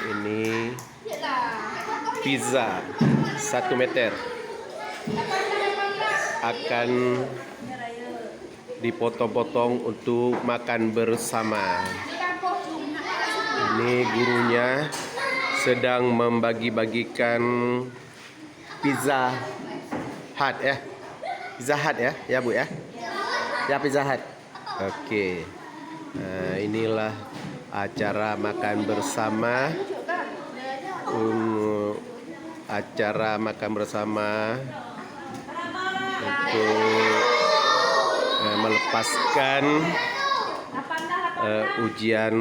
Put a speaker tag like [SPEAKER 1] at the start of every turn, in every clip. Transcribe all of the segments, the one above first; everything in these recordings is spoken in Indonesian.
[SPEAKER 1] Ini pizza 1 meter akan dipotong-potong untuk makan bersama. Ini gurunya sedang membagi-bagikan Pizza Hut ya. Pizza Hut ya, ya Bu ya. Ya Pizza Hut. Oke. Inilah acara makan bersama. Acara makan bersama untuk melepaskan ujian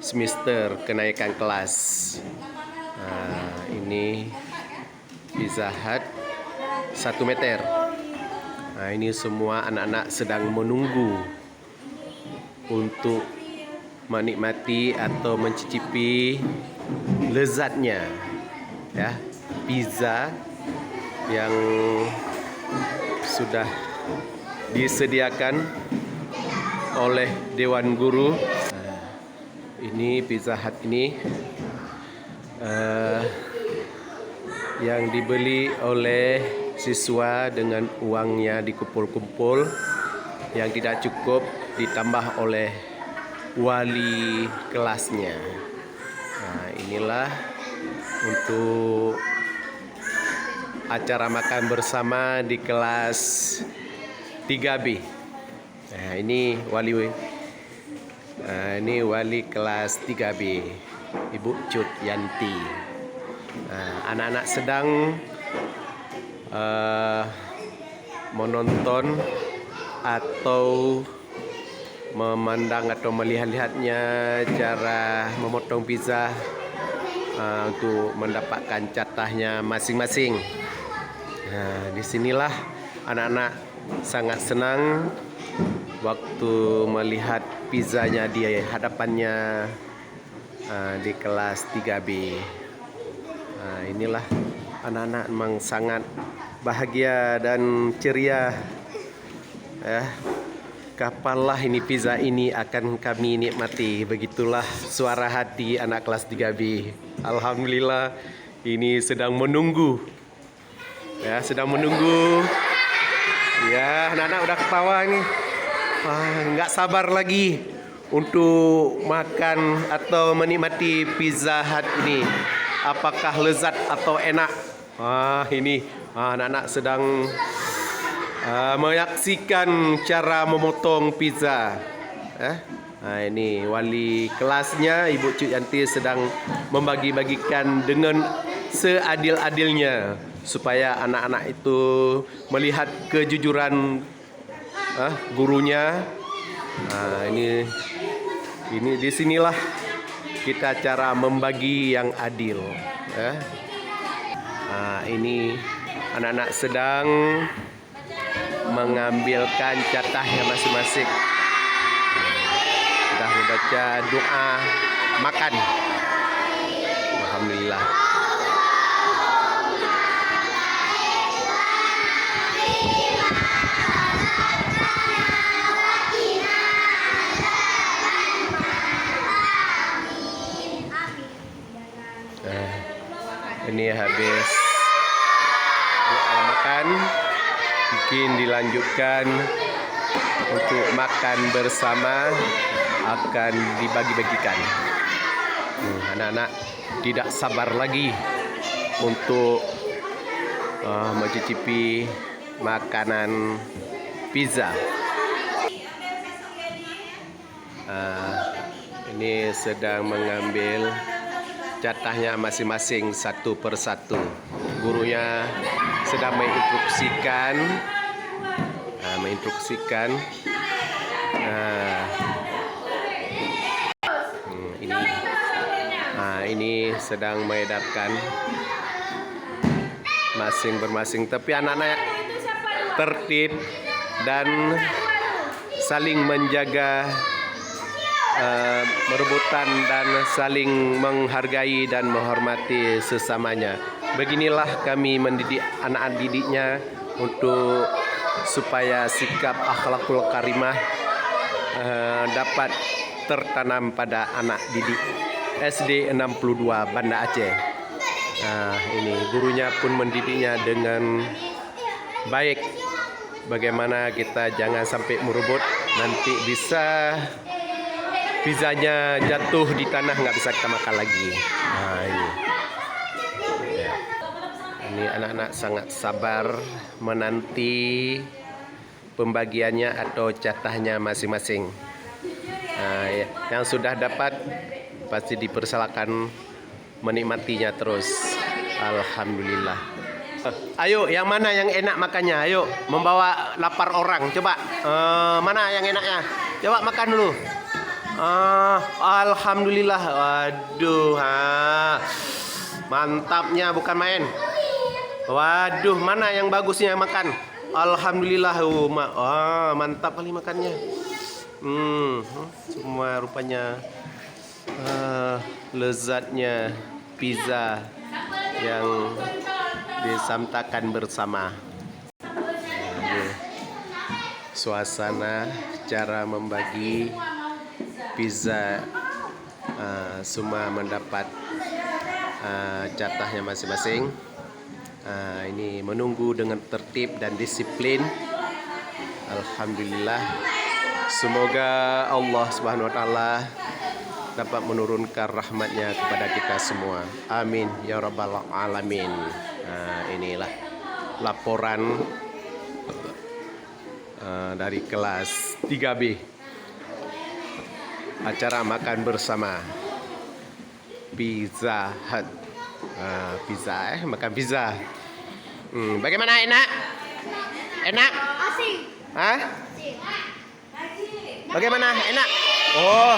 [SPEAKER 1] semester kenaikan kelas. Ini Pizza Hut 1 meter. Ini semua anak-anak sedang menunggu untuk menikmati atau mencicipi lezatnya ya pizza yang sudah disediakan oleh Dewan Guru. Ini Pizza Hut ini yang dibeli oleh siswa dengan uangnya dikumpul-kumpul, yang tidak cukup ditambah oleh wali kelasnya. Inilah untuk acara makan bersama di kelas 3B. Ini wali kelas 3B, Ibu Cut Yanti. Anak-anak sedang menonton atau memandang atau melihat-lihatnya cara memotong pizza untuk mendapatkan jatahnya masing-masing. Disinilah anak-anak sangat senang waktu melihat pizzanya di hadapannya di kelas 3B. Inilah anak-anak memang sangat bahagia dan ceria ya. Kapanlah ini pizza ini akan kami nikmati? Begitulah suara hati anak kelas 3B. Alhamdulillah ini sedang menunggu. Ya, sedang menunggu. Ya, anak-anak udah ketawa ini. Nggak sabar lagi untuk makan atau menikmati Pizza Hut ini. Apakah lezat atau enak? Ini anak-anak sedang menyaksikan cara memotong pizza. Ini wali kelasnya Ibu Cut Yanti sedang membagi-bagikan dengan seadil-adilnya supaya anak-anak itu melihat kejujuran gurunya. Ini disinilah kita cara membagi yang adil. Ini anak-anak sedang mengambilkan jatahnya masing-masing. Sudah membaca doa makan. Alhamdulillah. Ini habis doa makan, mungkin dilanjutkan untuk makan bersama, akan dibagi-bagikan. Anak-anak tidak sabar lagi untuk mencicipi makanan pizza. Ini sedang mengambil jatahnya masing-masing satu persatu. Gurunya sedang menginstruksikan. Ini sedang mengedarkan masing-masing. Tapi anak-anak tertib dan saling menjaga, merebutan dan saling menghargai dan menghormati sesamanya. Beginilah kami mendidik anak-anak didiknya untuk supaya sikap akhlakul karimah dapat tertanam pada anak didik SD 62 Banda Aceh. Nah, ini gurunya pun mendidiknya dengan baik. Bagaimana kita jangan sampai merebut, nanti bisa pizzanya jatuh di tanah, nggak bisa kita makan lagi. Nah, ini anak-anak sangat sabar menanti pembagiannya atau jatahnya masing-masing. Nah, yang sudah dapat pasti dipersilakan menikmatinya terus. Alhamdulillah. Ayo, yang mana yang enak makannya? Ayo, membawa lapar orang. Coba, mana yang enaknya? Coba makan dulu. Alhamdulillah. Waduh, mantapnya bukan main. Waduh, mana yang bagusnya makan? Alhamdulillah. Mantap kali makannya. Semua rupanya lezatnya pizza yang disamtakan bersama. Suasana cara membagi pizza, semua mendapat jatahnya masing-masing. Ini menunggu dengan tertib dan disiplin. Alhamdulillah. Semoga Allah Subhanahu wa taala dapat menurunkan rahmatnya kepada kita semua. Amin ya rabbal alamin. Inilah laporan dari kelas 3B. Acara makan bersama Pizza Hut. Makan pizza. Bagaimana, enak? Enak?
[SPEAKER 2] Asik.
[SPEAKER 1] Hah? Bagaimana? Enak? Oh.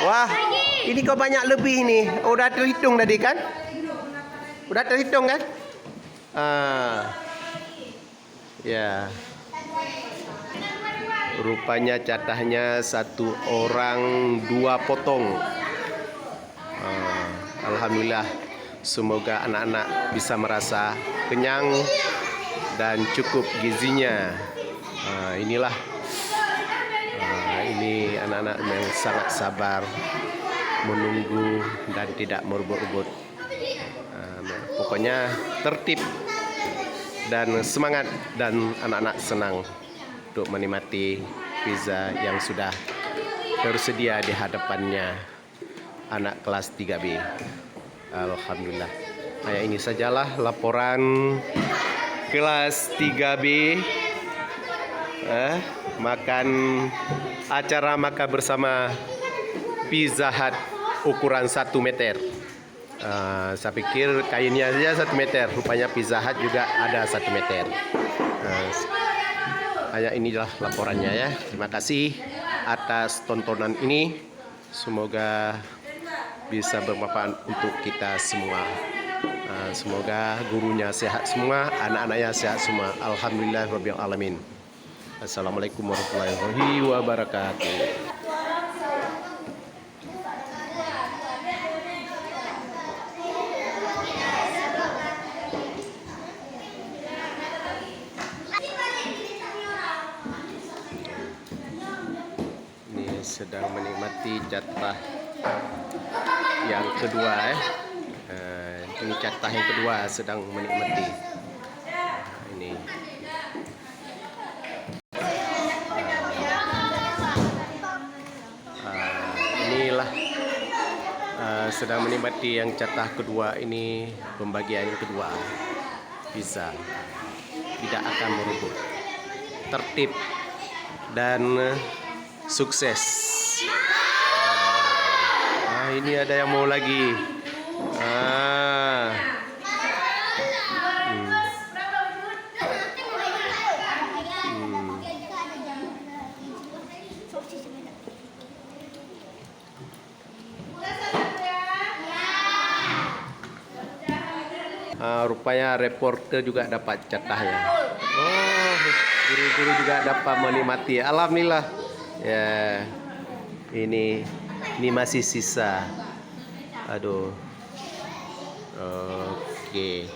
[SPEAKER 1] Wah, ini kok banyak lebih nih. Udah terhitung tadi kan? Udah terhitung kan? Ya. Rupanya jatahnya satu orang 2 potong. Alhamdulillah. Semoga anak-anak bisa merasa kenyang dan cukup gizinya. Inilah. Ini anak-anak yang sangat sabar menunggu dan tidak merebut-rebut. Pokoknya tertib dan semangat, dan anak-anak senang untuk menikmati pizza yang sudah tersedia di hadapannya anak kelas 3B. Alhamdulillah. Ini sajalah laporan kelas 3B. Acara makan bersama Pizza Hut ukuran 1 meter. Saya pikir kainnya saja 1 meter. Rupanya Pizza Hut juga ada 1 meter. Inilah laporannya ya. Terima kasih atas tontonan ini. Semoga bisa bermanfaat untuk kita semua. Semoga gurunya sehat semua, anak-anaknya sehat semua. Alhamdulillah rabbil alamin. Assalamualaikum warahmatullahi wabarakatuh. Ini sedang menikmati jatah yang kedua. Ini jatah yang kedua sedang menikmati. Ini. Inilah sedang menikmati yang jatah kedua ini, pembagian yang kedua. Bisa tidak akan merebut, tertib dan sukses. Ini ada yang mau lagi. Rupanya reporter juga dapat jatahnya. Guru-guru juga dapat menikmati. Alhamdulillah. Ya, ini masih sisa. Aduh. Oke.